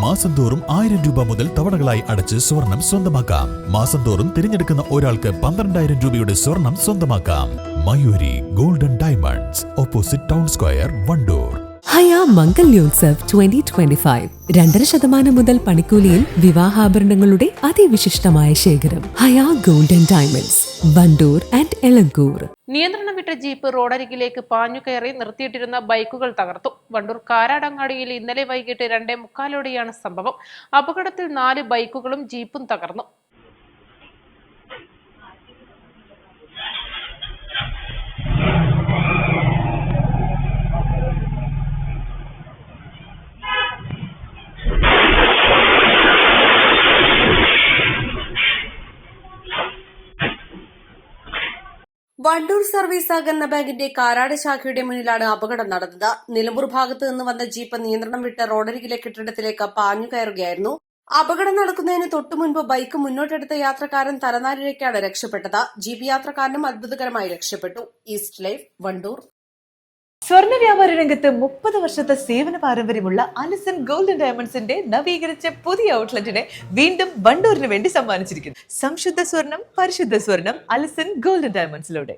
മാസം തോറും 1000 രൂപ മുതൽ തവണകളായി അടച്ച് സ്വർണം സ്വന്തമാക്കാം. മാസം തോറും തിരഞ്ഞെടുക്കുന്ന ഒരാൾക്ക് 12,000 രൂപയുടെ സ്വർണം സ്വന്തമാക്കാം. Mayuri golden diamonds, opposite town square, Wandoor. Haya Mangalyotsav 2025 2.5% മുതൽ പണിക്കൂലിയിൽ വിവാഹാഭരണങ്ങളുടെ അതിവിശിഷ്ടമായ ശേഖരം. Haya golden diamonds, Wandoor and Elankur. നിയന്ത്രണം വിട്ട ജീപ്പ് റോഡരികിലേക്ക് പാഞ്ഞുകയറി നിർത്തിയിട്ടിരുന്ന ബൈക്കുകൾ തകർത്തു. വണ്ടൂർ കാരാടങ്ങാടിയിൽ ഇന്നലെ വൈകിട്ട് 2:45 സംഭവം. അപകടത്തിൽ 4 ബൈക്കുകളും ജീപ്പും തകർന്നു. വണ്ടൂർ സർവീസ് സഹകരണ ബാങ്കിന്റെ കാരാട് ശാഖയുടെ മുന്നിലാണ് അപകടം നടന്നത്. നിലമ്പൂർ ഭാഗത്ത് നിന്ന് വന്ന ജീപ്പ് നിയന്ത്രണം വിട്ട് റോഡരികിലെ കെട്ടിടത്തിലേക്ക് പാഞ്ഞു കയറുകയായിരുന്നു. അപകടം നടക്കുന്നതിന് തൊട്ടുമുൻപ് ബൈക്ക് മുന്നോട്ടെടുത്ത യാത്രക്കാരൻ തലനാരിഴയ്ക്കാണ് രക്ഷപ്പെട്ടത്. ജീപ്പ് യാത്രക്കാരനും അത്ഭുതകരമായി രക്ഷപ്പെട്ടു. East live, Wandoor. സ്വർണ്ണ വ്യാപാര രംഗത്ത് 30 വർഷത്തെ സേവന പാരമ്പര്യമുള്ള അലിസൺ ഗോൾഡൻ ഡയമണ്ട്സിന്റെ നവീകരിച്ച പുതിയ ഔട്ട്ലെറ്റിനെ വീണ്ടും വണ്ടൂരിന് വേണ്ടി സമ്മാനിച്ചിരിക്കുന്നു. സംശുദ്ധ സ്വർണം, പരിശുദ്ധ സ്വർണം, അലിസൺ ഗോൾഡൻ ഡയമണ്ട്സിലൂടെ.